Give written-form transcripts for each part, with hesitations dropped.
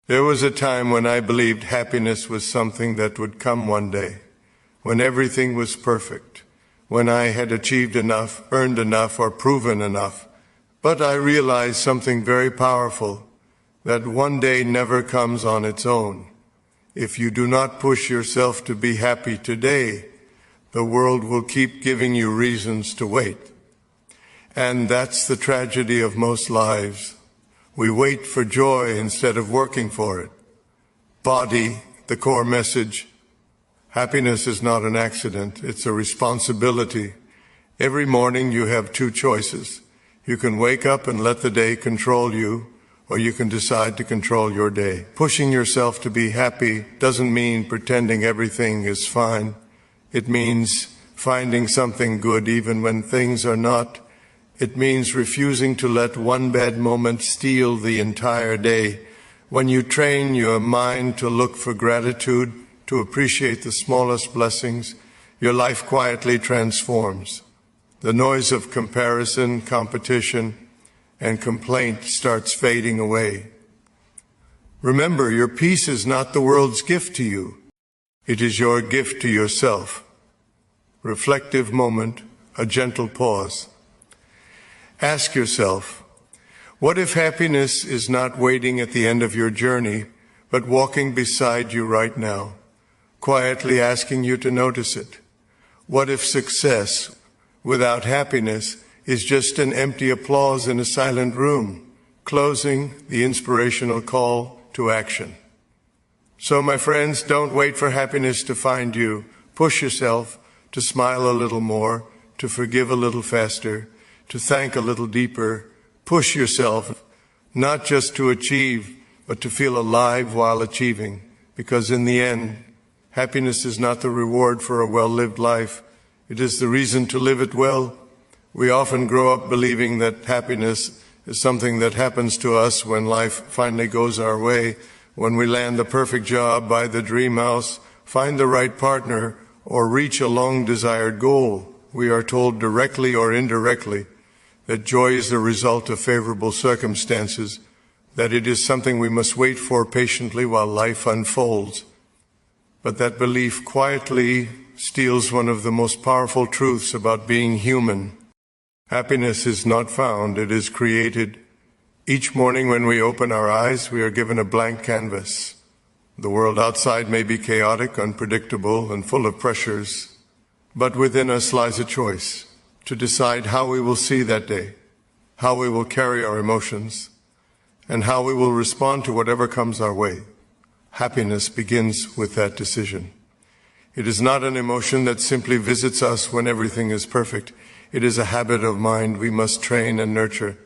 There was a time when I believed happiness was something that would come one day, when everything was perfect, when I had achieved enough, earned enough, or proven enough. But I realized something very powerful, that one day never comes on its own. If you do not push yourself to be happy today, the world will keep giving you reasons to wait. And that's the tragedy of most lives. We wait for joy instead of working for it. Body, the core message. Happiness is not an accident, it's a responsibility. Every morning you have two choices. You can wake up and let the day control you, or you can decide to control your day. Pushing yourself to be happy doesn't mean pretending everything is fine. It means finding something good even when things are not. It means refusing to let one bad moment steal the entire day. When you train your mind to look for gratitude, to appreciate the smallest blessings, your life quietly transforms. The noise of comparison, competition, and complaint starts fading away. Remember, your peace is not the world's gift to you. It is your gift to yourself. Reflective moment, a gentle pause. Ask yourself, what if happiness is not waiting at the end of your journey, but walking beside you right now, quietly asking you to notice it? What if success without happiness is just an empty applause in a silent room, closing the inspirational call to action? So, my friends, don't wait for happiness to find you. Push yourself to smile a little more, to forgive a little faster, to thank a little deeper. Push yourself, not just to achieve, but to feel alive while achieving. Because in the end, happiness is not the reward for a well-lived life. It is the reason to live it well. We often grow up believing that happiness is something that happens to us when life finally goes our way, when we land the perfect job, buy the dream house, find the right partner, or reach a long-desired goal. We are told directly or indirectly that joy is the result of favorable circumstances, that it is something we must wait for patiently while life unfolds. But that belief quietly steals one of the most powerful truths about being human. Happiness is not found, it is created. Each morning when we open our eyes, we are given a blank canvas. The world outside may be chaotic, unpredictable, and full of pressures, but within us lies a choice to decide how we will see that day, how we will carry our emotions, and how we will respond to whatever comes our way. Happiness begins with that decision. It is not an emotion that simply visits us when everything is perfect. It is a habit of mind we must train and nurture,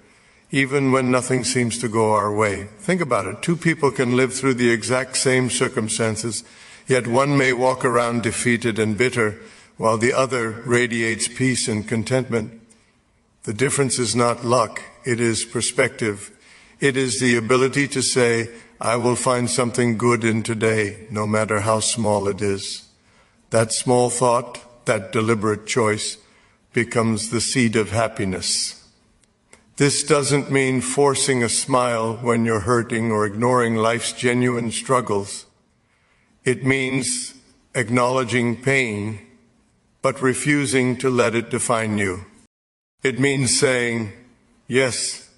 even when nothing seems to go our way. Think about it. Two people can live through the exact same circumstances, yet one may walk around defeated and bitter, while the other radiates peace and contentment. The difference is not luck, it is perspective. It is the ability to say, I will find something good in today, no matter how small it is. That small thought, that deliberate choice, becomes the seed of happiness. This doesn't mean forcing a smile when you're hurting or ignoring life's genuine struggles. It means acknowledging pain, but refusing to let it define you. It means saying, yes,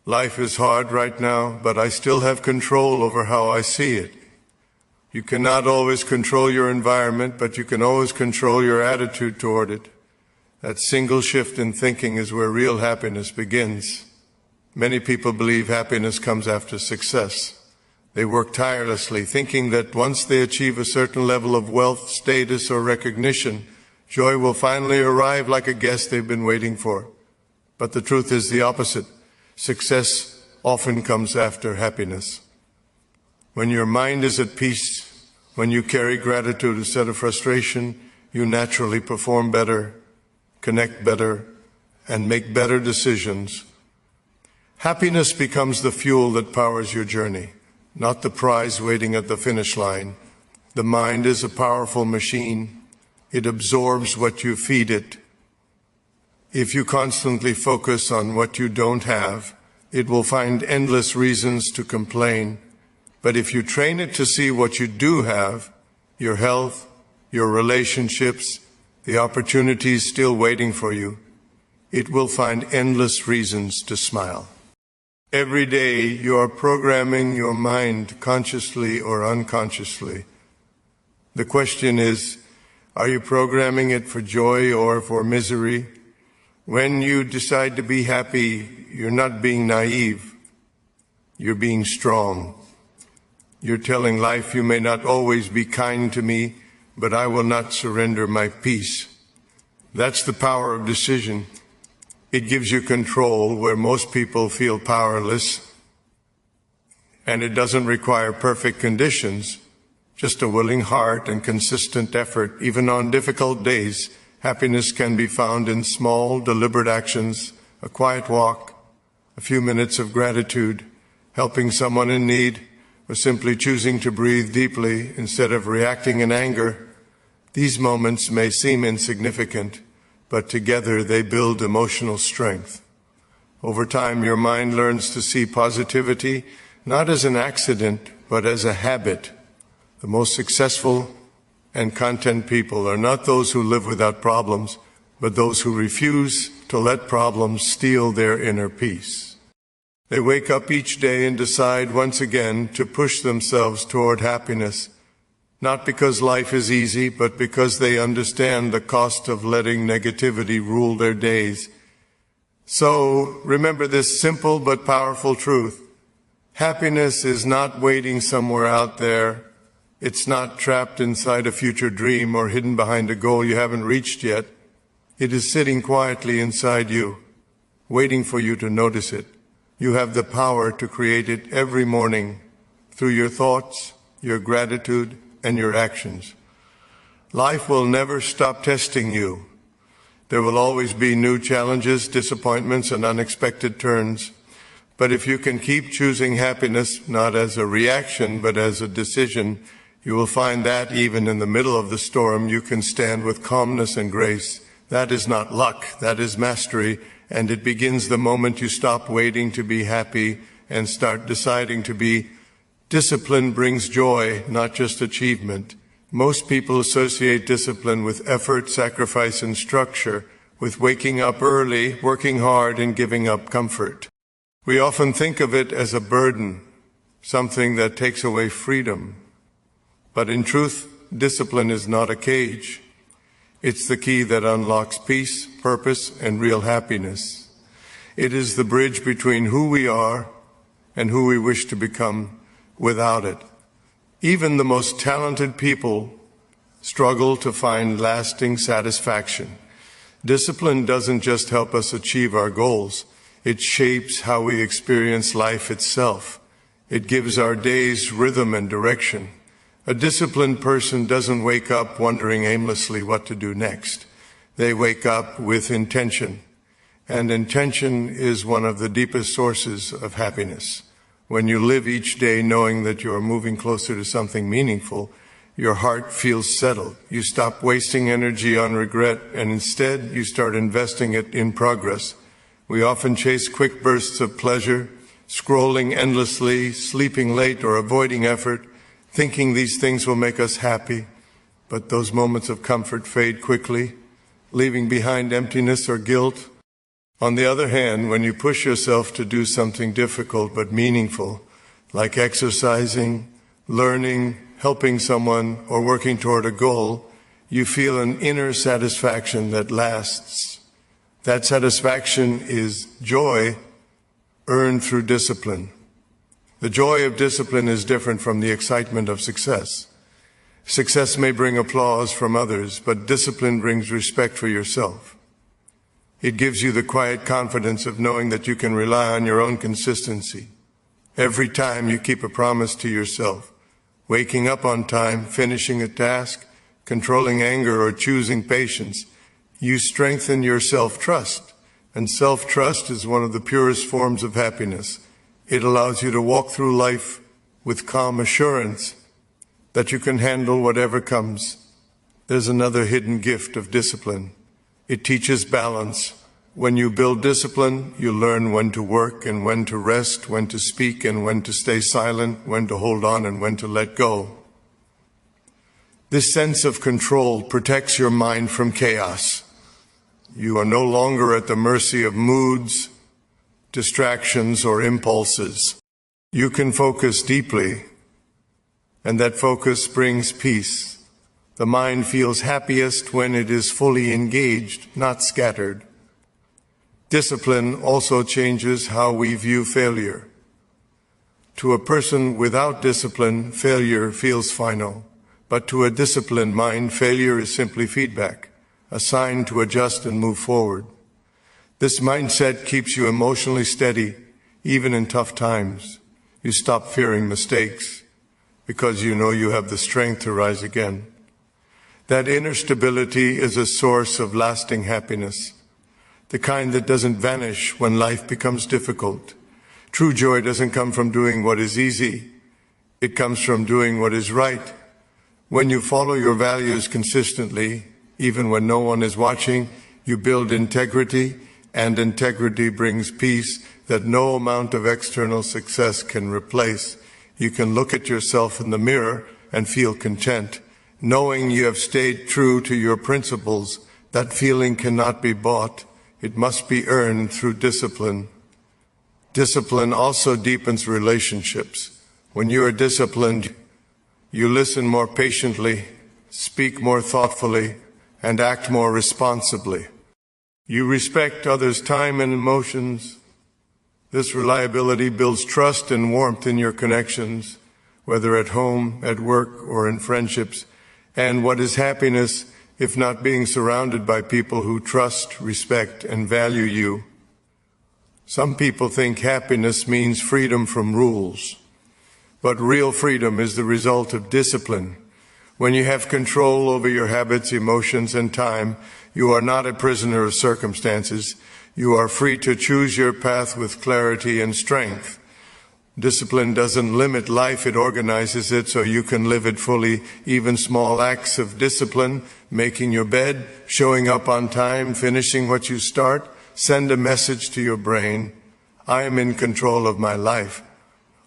life is hard right now, but I still have control over how I see it. You cannot always control your environment, but you can always control your attitude toward it. That single shift in thinking is where real happiness begins. Many people believe happiness comes after success. They work tirelessly, thinking that once they achieve a certain level of wealth, status, or recognition, joy will finally arrive like a guest they've been waiting for. But the truth is the opposite. Success often comes after happiness. When your mind is at peace, when you carry gratitude instead of frustration, you naturally perform better, connect better, and make better decisions. Happiness becomes the fuel that powers your journey, not the prize waiting at the finish line. The mind is a powerful machine. It absorbs what you feed it. If you constantly focus on what you don't have, it will find endless reasons to complain. But if you train it to see what you do have, your health, your relationships, the opportunities still waiting for you, it will find endless reasons to smile. Every day you are programming your mind consciously or unconsciously. The question is, are you programming it for joy or for misery? When you decide to be happy, you're not being naive. You're being strong. You're telling life, you may not always be kind to me, but I will not surrender my peace. That's the power of decision. It gives you control where most people feel powerless. And it doesn't require perfect conditions, just a willing heart and consistent effort. Even on difficult days, happiness can be found in small, deliberate actions, a quiet walk, a few minutes of gratitude, helping someone in need, or simply choosing to breathe deeply instead of reacting in anger. These moments may seem insignificant, but together they build emotional strength. Over time, your mind learns to see positivity not as an accident, but as a habit. The most successful and content people are not those who live without problems, but those who refuse to let problems steal their inner peace. They wake up each day and decide once again to push themselves toward happiness, not because life is easy, but because they understand the cost of letting negativity rule their days. So remember this simple but powerful truth. Happiness is not waiting somewhere out there. It's not trapped inside a future dream or hidden behind a goal you haven't reached yet. It is sitting quietly inside you, waiting for you to notice it. You have the power to create it every morning through your thoughts, your gratitude, and your actions. Life will never stop testing you. There will always be new challenges, disappointments, and unexpected turns. But if you can keep choosing happiness, not as a reaction, but as a decision, you will find that even in the middle of the storm, you can stand with calmness and grace. That is not luck, that is mastery, and it begins the moment you stop waiting to be happy and start deciding to be. Discipline brings joy, not just achievement. Most people associate discipline with effort, sacrifice, and structure, with waking up early, working hard, and giving up comfort. We often think of it as a burden, something that takes away freedom. But in truth, discipline is not a cage. It's the key that unlocks peace, purpose, and real happiness. It is the bridge between who we are and who we wish to become. Without it, even the most talented people struggle to find lasting satisfaction. Discipline doesn't just help us achieve our goals. It shapes how we experience life itself. It gives our days rhythm and direction. A disciplined person doesn't wake up wondering aimlessly what to do next. They wake up with intention. And intention is one of the deepest sources of happiness. When you live each day knowing that you are moving closer to something meaningful, your heart feels settled. You stop wasting energy on regret, and instead you start investing it in progress. We often chase quick bursts of pleasure, scrolling endlessly, sleeping late, or avoiding effort, thinking these things will make us happy. But those moments of comfort fade quickly, leaving behind emptiness or guilt. On the other hand, when you push yourself to do something difficult but meaningful, like exercising, learning, helping someone, or working toward a goal, you feel an inner satisfaction that lasts. That satisfaction is joy earned through discipline. The joy of discipline is different from the excitement of success. Success may bring applause from others, but discipline brings respect for yourself. It gives you the quiet confidence of knowing that you can rely on your own consistency. Every time you keep a promise to yourself, waking up on time, finishing a task, controlling anger, or choosing patience, you strengthen your self-trust. And self-trust is one of the purest forms of happiness. It allows you to walk through life with calm assurance that you can handle whatever comes. There's another hidden gift of discipline. It teaches balance. When you build discipline, you learn when to work and when to rest, when to speak and when to stay silent, when to hold on and when to let go. This sense of control protects your mind from chaos. You are no longer at the mercy of moods, distractions, or impulses. You can focus deeply, and that focus brings peace. The mind feels happiest when it is fully engaged, not scattered. Discipline also changes how we view failure. To a person without discipline, failure feels final. But to a disciplined mind, failure is simply feedback, a sign to adjust and move forward. This mindset keeps you emotionally steady, even in tough times. You stop fearing mistakes because you know you have the strength to rise again. That inner stability is a source of lasting happiness, the kind that doesn't vanish when life becomes difficult. True joy doesn't come from doing what is easy. It comes from doing what is right. When you follow your values consistently, even when no one is watching, you build integrity, and integrity brings peace that no amount of external success can replace. You can look at yourself in the mirror and feel content, knowing you have stayed true to your principles. That feeling cannot be bought. It must be earned through discipline. Discipline also deepens relationships. When you are disciplined, you listen more patiently, speak more thoughtfully, and act more responsibly. You respect others' time and emotions. This reliability builds trust and warmth in your connections, whether at home, at work, or in friendships. And what is happiness if not being surrounded by people who trust, respect, and value you? Some people think happiness means freedom from rules. But real freedom is the result of discipline. When you have control over your habits, emotions, and time, you are not a prisoner of circumstances. You are free to choose your path with clarity and strength. Discipline doesn't limit life, it organizes it so you can live it fully. Even small acts of discipline, making your bed, showing up on time, finishing what you start, send a message to your brain: I am in control of my life.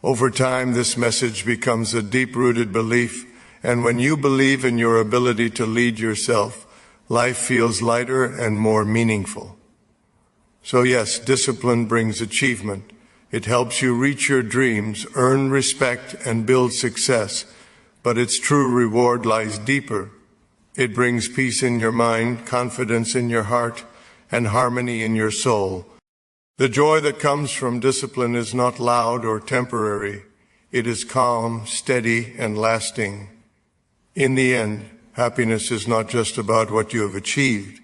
Over time, this message becomes a deep-rooted belief, and when you believe in your ability to lead yourself, life feels lighter and more meaningful. So yes, discipline brings achievement. It helps you reach your dreams, earn respect, and build success. But its true reward lies deeper. It brings peace in your mind, confidence in your heart, and harmony in your soul. The joy that comes from discipline is not loud or temporary. It is calm, steady, and lasting. In the end, happiness is not just about what you have achieved,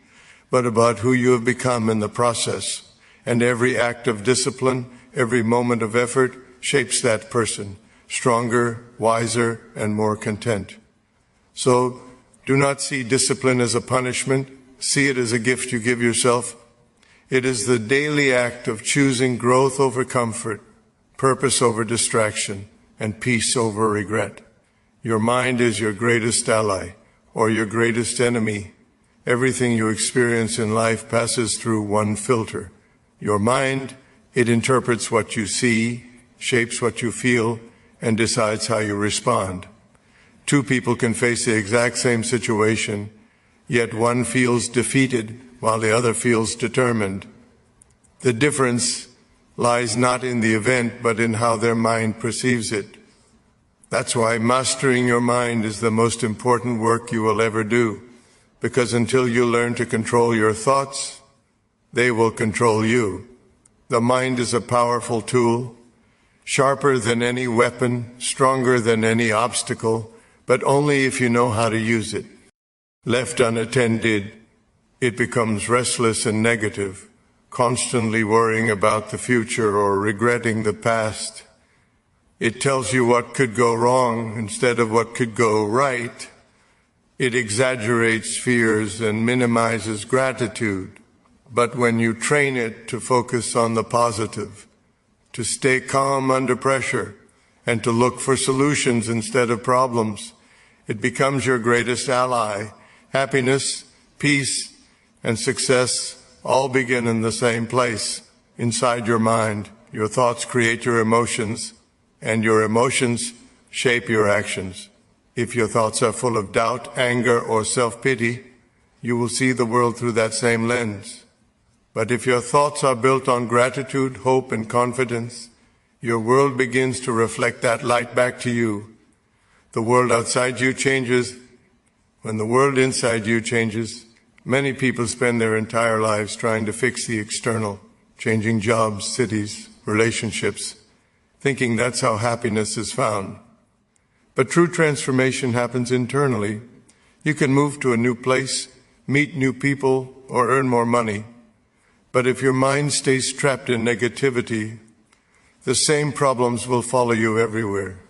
but about who you have become in the process. And every act of discipline, every moment of effort shapes that person, stronger, wiser, and more content. So do not see discipline as a punishment. See it as a gift you give yourself. It is the daily act of choosing growth over comfort, purpose over distraction, and peace over regret. Your mind is your greatest ally or your greatest enemy. Everything you experience in life passes through one filter. Your mind. It interprets what you see, shapes what you feel, and decides how you respond. Two people can face the exact same situation, yet one feels defeated while the other feels determined. The difference lies not in the event, but in how their mind perceives it. That's why mastering your mind is the most important work you will ever do, because until you learn to control your thoughts, they will control you. The mind is a powerful tool, sharper than any weapon, stronger than any obstacle, but only if you know how to use it. Left unattended, it becomes restless and negative, constantly worrying about the future or regretting the past. It tells you what could go wrong instead of what could go right. It exaggerates fears and minimizes gratitude. But when you train it to focus on the positive, to stay calm under pressure, and to look for solutions instead of problems, it becomes your greatest ally. Happiness, peace, and success all begin in the same place, inside your mind. Your thoughts create your emotions, and your emotions shape your actions. If your thoughts are full of doubt, anger, or self-pity, you will see the world through that same lens. But if your thoughts are built on gratitude, hope, and confidence, your world begins to reflect that light back to you. The world outside you changes. When the world inside you changes, many people spend their entire lives trying to fix the external, changing jobs, cities, relationships, thinking that's how happiness is found. But true transformation happens internally. You can move to a new place, meet new people, or earn more money. But if your mind stays trapped in negativity, the same problems will follow you everywhere.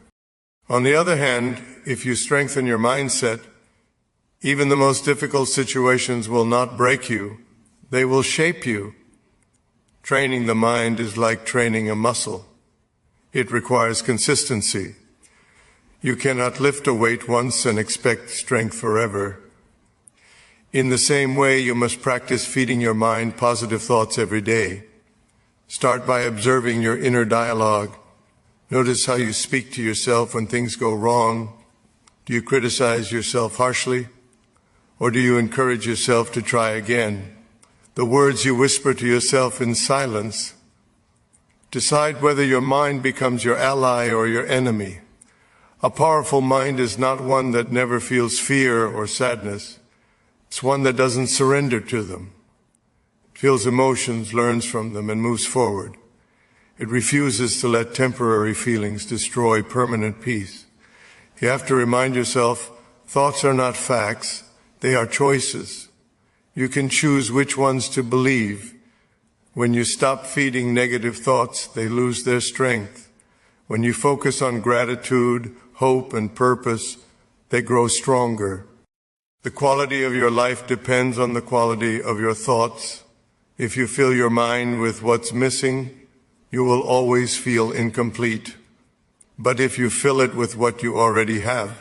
On the other hand, if you strengthen your mindset, even the most difficult situations will not break you. They will shape you. Training the mind is like training a muscle. It requires consistency. You cannot lift a weight once and expect strength forever. In the same way, you must practice feeding your mind positive thoughts every day. Start by observing your inner dialogue. Notice how you speak to yourself when things go wrong. Do you criticize yourself harshly? Or do you encourage yourself to try again? The words you whisper to yourself in silence. Decide whether your mind becomes your ally or your enemy. A powerful mind is not one that never feels fear or sadness. It's one that doesn't surrender to them. It feels emotions, learns from them, and moves forward. It refuses to let temporary feelings destroy permanent peace. You have to remind yourself, thoughts are not facts, they are choices. You can choose which ones to believe. When you stop feeding negative thoughts, they lose their strength. When you focus on gratitude, hope, and purpose, they grow stronger. The quality of your life depends on the quality of your thoughts. If you fill your mind with what's missing, you will always feel incomplete. But if you fill it with what you already have,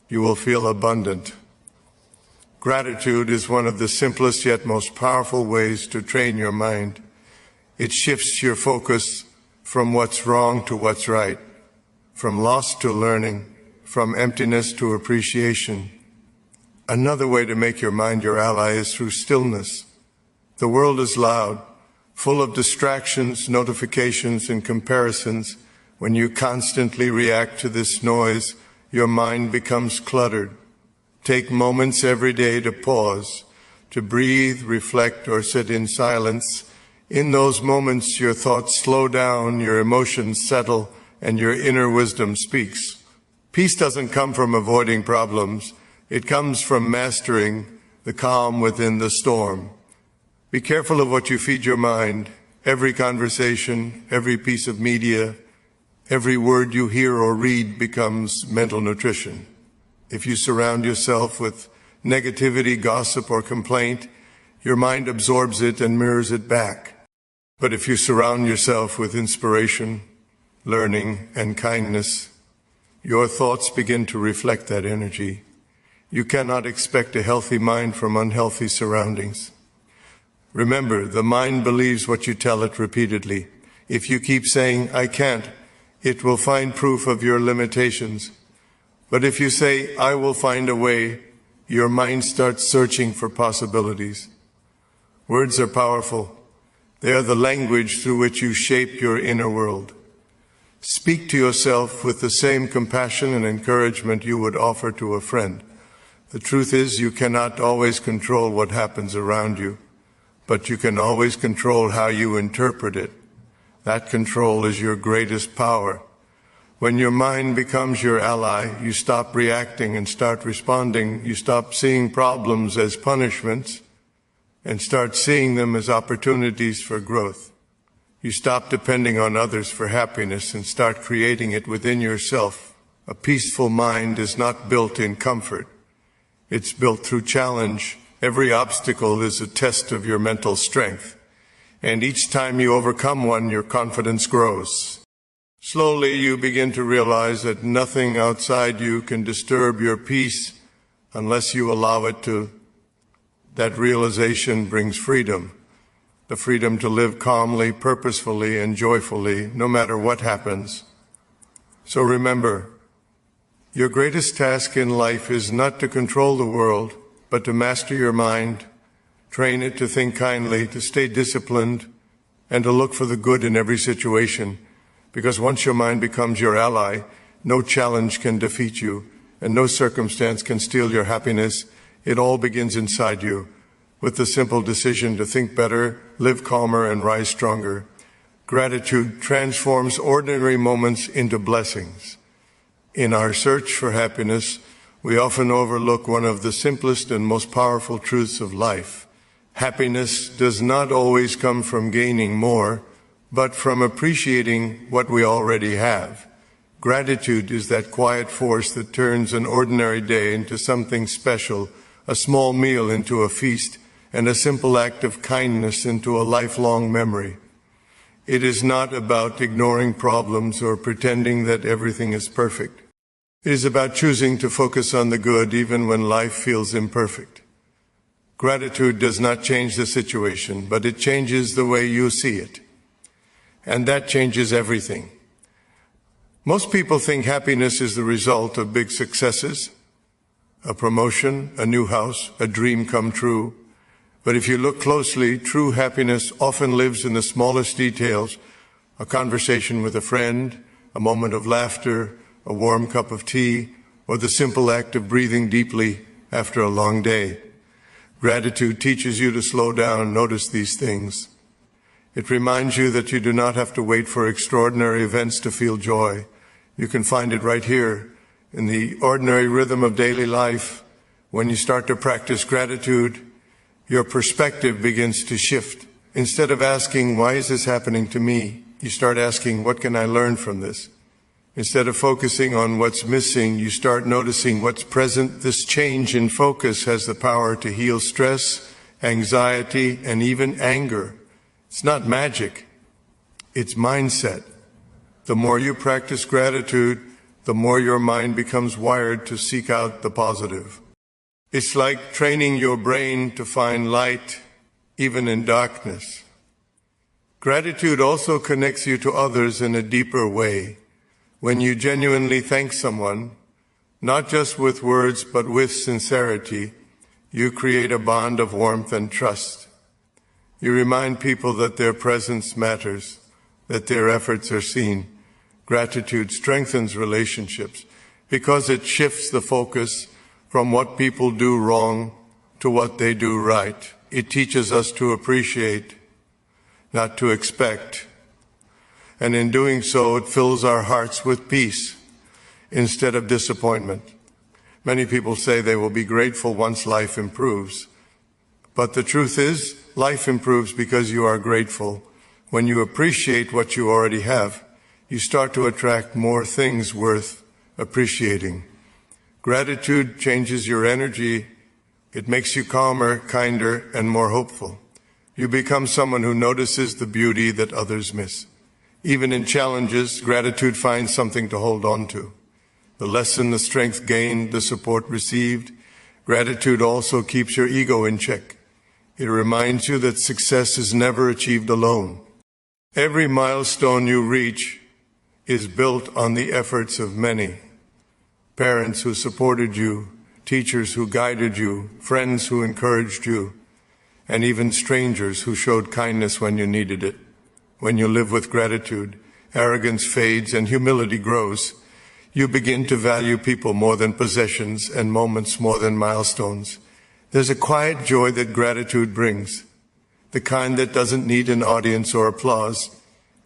you will feel abundant. Gratitude is one of the simplest yet most powerful ways to train your mind. It shifts your focus from what's wrong to what's right, from loss to learning, from emptiness to appreciation. Another way to make your mind your ally is through stillness. The world is loud, full of distractions, notifications, and comparisons. When you constantly react to this noise, your mind becomes cluttered. Take moments every day to pause, to breathe, reflect, or sit in silence. In those moments, your thoughts slow down, your emotions settle, and your inner wisdom speaks. Peace doesn't come from avoiding problems. It comes from mastering the calm within the storm. Be careful of what you feed your mind. Every conversation, every piece of media, every word you hear or read becomes mental nutrition. If you surround yourself with negativity, gossip, or complaint, your mind absorbs it and mirrors it back. But if you surround yourself with inspiration, learning, and kindness, your thoughts begin to reflect that energy. You cannot expect a healthy mind from unhealthy surroundings. Remember, the mind believes what you tell it repeatedly. If you keep saying, "I can't," it will find proof of your limitations. But if you say, "I will find a way," your mind starts searching for possibilities. Words are powerful. They are the language through which you shape your inner world. Speak to yourself with the same compassion and encouragement you would offer to a friend. The truth is, you cannot always control what happens around you, but you can always control how you interpret it. That control is your greatest power. When your mind becomes your ally, you stop reacting and start responding. You stop seeing problems as punishments and start seeing them as opportunities for growth. You stop depending on others for happiness and start creating it within yourself. A peaceful mind is not built in comfort. It's built through challenge. Every obstacle is a test of your mental strength. And each time you overcome one, your confidence grows. Slowly, you begin to realize that nothing outside you can disturb your peace unless you allow it to. That realization brings freedom. the freedom to live calmly, purposefully, and joyfully, no matter what happens. So remember, your greatest task in life is not to control the world, but to master your mind, train it to think kindly, to stay disciplined, and to look for the good in every situation. Because once your mind becomes your ally, no challenge can defeat you, and no circumstance can steal your happiness. It all begins inside you, with the simple decision to think better, live calmer, and rise stronger. Gratitude transforms ordinary moments into blessings. In our search for happiness, we often overlook one of the simplest and most powerful truths of life. Happiness does not always come from gaining more, but from appreciating what we already have. Gratitude is that quiet force that turns an ordinary day into something special, a small meal into a feast, and a simple act of kindness into a lifelong memory. It is not about ignoring problems or pretending that everything is perfect. It is about choosing to focus on the good even when life feels imperfect. Gratitude does not change the situation, but it changes the way you see it. And that changes everything. Most people think happiness is the result of big successes, a promotion, a new house, a dream come true. But if you look closely, true happiness often lives in the smallest details: a conversation with a friend, a moment of laughter, a warm cup of tea, or the simple act of breathing deeply after a long day. Gratitude teaches you to slow down, notice these things. It reminds you that you do not have to wait for extraordinary events to feel joy. You can find it right here in the ordinary rhythm of daily life. When you start to practice gratitude, your perspective begins to shift. Instead of asking, why is this happening to me? You start asking, what can I learn from this? Instead of focusing on what's missing, you start noticing what's present. This change in focus has the power to heal stress, anxiety, and even anger. It's not magic, it's mindset. The more you practice gratitude, the more your mind becomes wired to seek out the positive. It's like training your brain to find light, even in darkness. Gratitude also connects you to others in a deeper way. When you genuinely thank someone, not just with words, but with sincerity, you create a bond of warmth and trust. You remind people that their presence matters, that their efforts are seen. Gratitude strengthens relationships because it shifts the focus from what people do wrong to what they do right. It teaches us to appreciate, not to expect. And in doing so, it fills our hearts with peace instead of disappointment. Many people say they will be grateful once life improves. But the truth is, life improves because you are grateful. When you appreciate what you already have, you start to attract more things worth appreciating. Gratitude changes your energy. It makes you calmer, kinder, and more hopeful. You become someone who notices the beauty that others miss. Even in challenges, gratitude finds something to hold on to. The lesson, the strength gained, the support received. Gratitude also keeps your ego in check. It reminds you that success is never achieved alone. Every milestone you reach is built on the efforts of many. Parents who supported you, teachers who guided you, friends who encouraged you, and even strangers who showed kindness when you needed it. When you live with gratitude, arrogance fades and humility grows. You begin to value people more than possessions and moments more than milestones. There's a quiet joy that gratitude brings, the kind that doesn't need an audience or applause.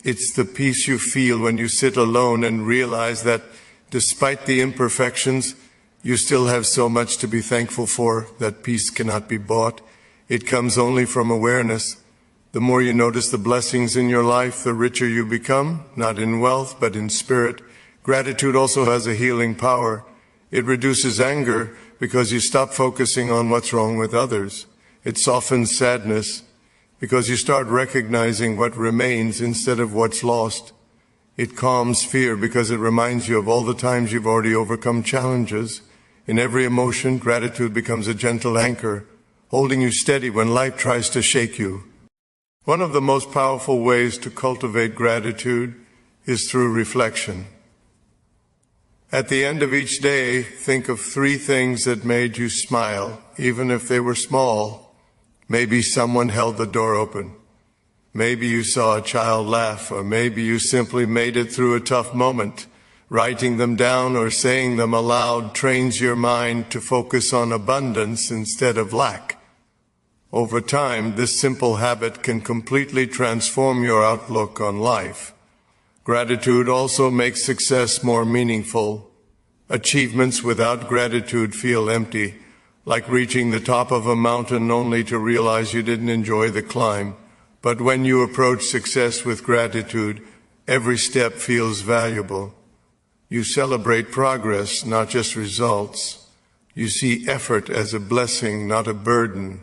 It's the peace you feel when you sit alone and realize that despite the imperfections, you still have so much to be thankful for. That peace cannot be bought. It comes only from awareness. The more you notice the blessings in your life, the richer you become, not in wealth, but in spirit. Gratitude also has a healing power. It reduces anger because you stop focusing on what's wrong with others. It softens sadness because you start recognizing what remains instead of what's lost. It calms fear because it reminds you of all the times you've already overcome challenges. In every emotion, gratitude becomes a gentle anchor, holding you steady when life tries to shake you. One of the most powerful ways to cultivate gratitude is through reflection. At the end of each day, think of 3 things that made you smile, even if they were small. Maybe someone held the door open. Maybe you saw a child laugh, or maybe you simply made it through a tough moment. Writing them down or saying them aloud trains your mind to focus on abundance instead of lack. Over time, this simple habit can completely transform your outlook on life. Gratitude also makes success more meaningful. Achievements without gratitude feel empty, like reaching the top of a mountain only to realize you didn't enjoy the climb. But when you approach success with gratitude, every step feels valuable. You celebrate progress, not just results. You see effort as a blessing, not a burden.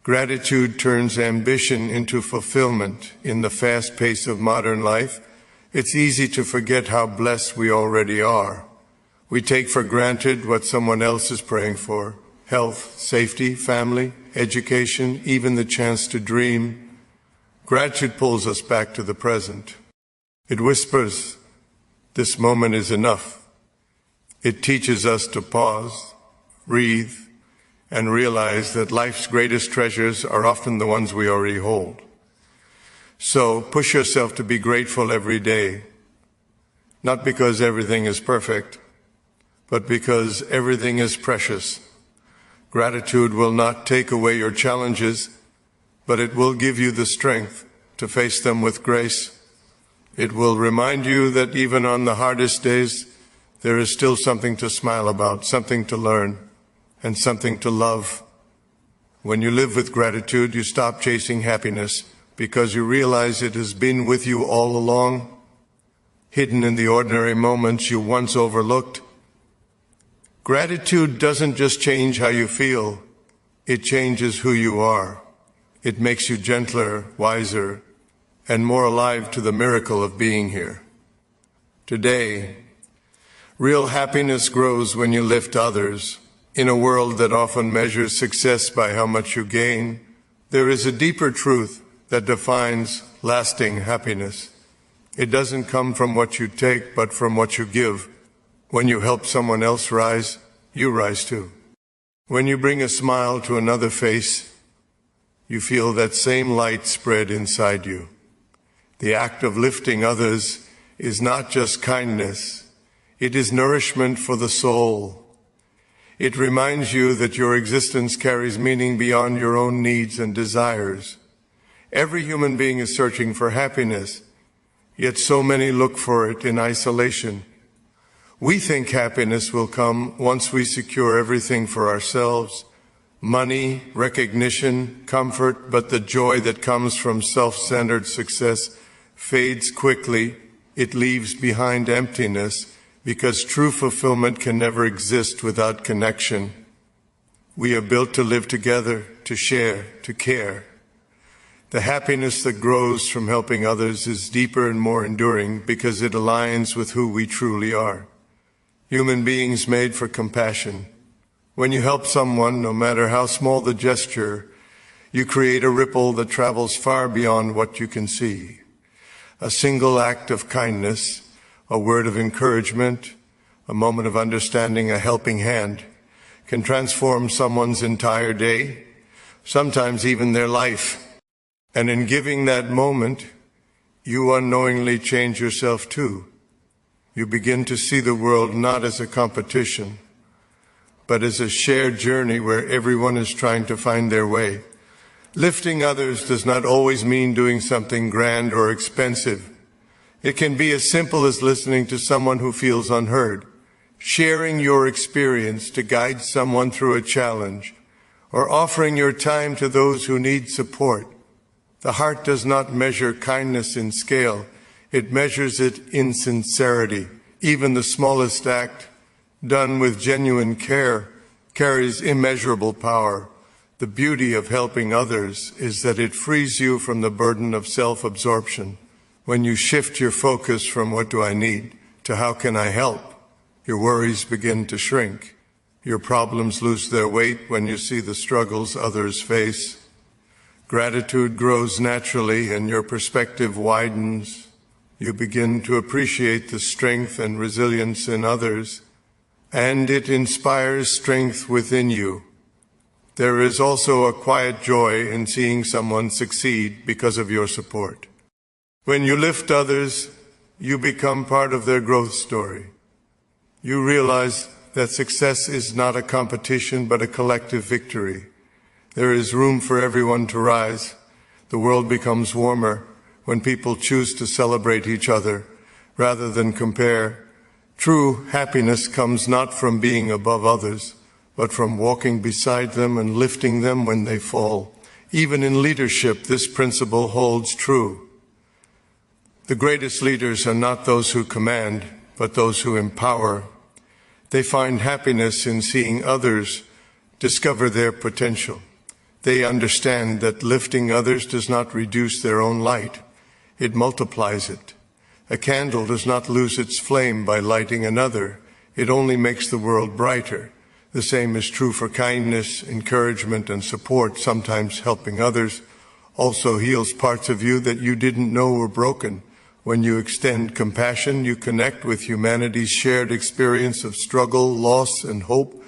Gratitude turns ambition into fulfillment. In the fast pace of modern life, it's easy to forget how blessed we already are. We take for granted what someone else is praying for: health, safety, family, education, even the chance to dream. Gratitude pulls us back to the present. It whispers, "This moment is enough." It teaches us to pause, breathe, and realize that life's greatest treasures are often the ones we already hold. So push yourself to be grateful every day, not because everything is perfect, but because everything is precious. Gratitude will not take away your challenges, but it will give you the strength to face them with grace. It will remind you that even on the hardest days, there is still something to smile about, something to learn, and something to love. When you live with gratitude, you stop chasing happiness because you realize it has been with you all along, hidden in the ordinary moments you once overlooked. Gratitude doesn't just change how you feel, it changes who you are. It makes you gentler, wiser, and more alive to the miracle of being here. Today, real happiness grows when you lift others. In a world that often measures success by how much you gain, there is a deeper truth that defines lasting happiness. It doesn't come from what you take, but from what you give. When you help someone else rise, you rise too. When you bring a smile to another face, you feel that same light spread inside you. The act of lifting others is not just kindness, it is nourishment for the soul. It reminds you that your existence carries meaning beyond your own needs and desires. Every human being is searching for happiness, yet so many look for it in isolation. We think happiness will come once we secure everything for ourselves: money, recognition, comfort, but the joy that comes from self-centered success fades quickly. It leaves behind emptiness, because true fulfillment can never exist without connection. We are built to live together, to share, to care. The happiness that grows from helping others is deeper and more enduring because it aligns with who we truly are. Human beings made for compassion. When you help someone, no matter how small the gesture, you create a ripple that travels far beyond what you can see. A single act of kindness, a word of encouragement, a moment of understanding, a helping hand, can transform someone's entire day, sometimes even their life. And in giving that moment, you unknowingly change yourself too. You begin to see the world not as a competition, but as a shared journey where everyone is trying to find their way. Lifting others does not always mean doing something grand or expensive. It can be as simple as listening to someone who feels unheard, sharing your experience to guide someone through a challenge, or offering your time to those who need support. The heart does not measure kindness in scale. It measures it in sincerity. Even the smallest act, done with genuine care, carries immeasurable power. The beauty of helping others is that it frees you from the burden of self-absorption. When you shift your focus from "what do I need" to "how can I help," your worries begin to shrink. Your problems lose their weight when you see the struggles others face. Gratitude grows naturally and your perspective widens. You begin to appreciate the strength and resilience in others, and it inspires strength within you. There is also a quiet joy in seeing someone succeed because of your support. When you lift others, you become part of their growth story. You realize that success is not a competition but a collective victory. There is room for everyone to rise. The world becomes warmer when people choose to celebrate each other rather than compare. True happiness comes not from being above others, but from walking beside them and lifting them when they fall. Even in leadership, this principle holds true. The greatest leaders are not those who command, but those who empower. They find happiness in seeing others discover their potential. They understand that lifting others does not reduce their own light. It multiplies it. A candle does not lose its flame by lighting another. It only makes the world brighter. The same is true for kindness, encouragement, and support. Sometimes helping others also heals parts of you that you didn't know were broken. When you extend compassion, you connect with humanity's shared experience of struggle, loss, and hope.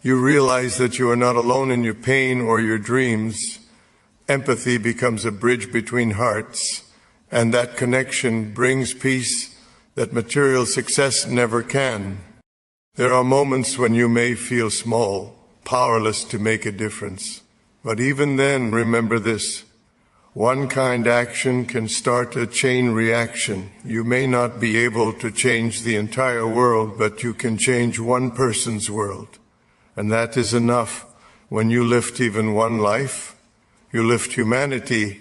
You realize that you are not alone in your pain or your dreams. Empathy becomes a bridge between hearts, and that connection brings peace that material success never can. There are moments when you may feel small, powerless to make a difference. But even then, remember this. One kind action can start a chain reaction. You may not be able to change the entire world, but you can change one person's world. And that is enough. When you lift even one life, you lift humanity.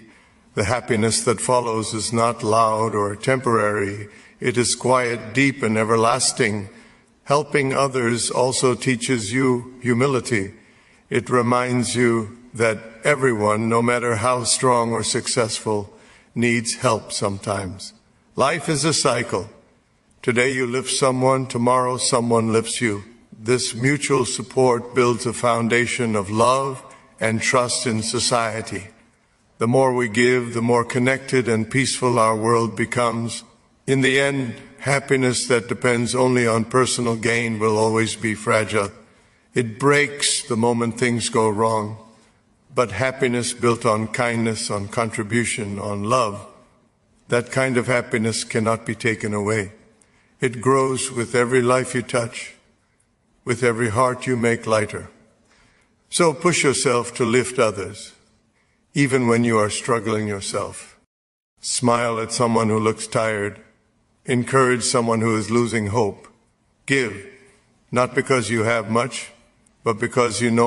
The happiness that follows is not loud or temporary. It is quiet, deep, and everlasting. Helping others also teaches you humility. It reminds you that everyone, no matter how strong or successful, needs help sometimes. Life is a cycle. Today you lift someone, tomorrow someone lifts you. This mutual support builds a foundation of love and trust in society. The more we give, the more connected and peaceful our world becomes. In the end, happiness that depends only on personal gain will always be fragile. It breaks the moment things go wrong. But happiness built on kindness, on contribution, on love, that kind of happiness cannot be taken away. It grows with every life you touch, with every heart you make lighter. So push yourself to lift others, even when you are struggling yourself. Smile at someone who looks tired. Encourage someone who is losing hope. Give, not because you have much, but because you know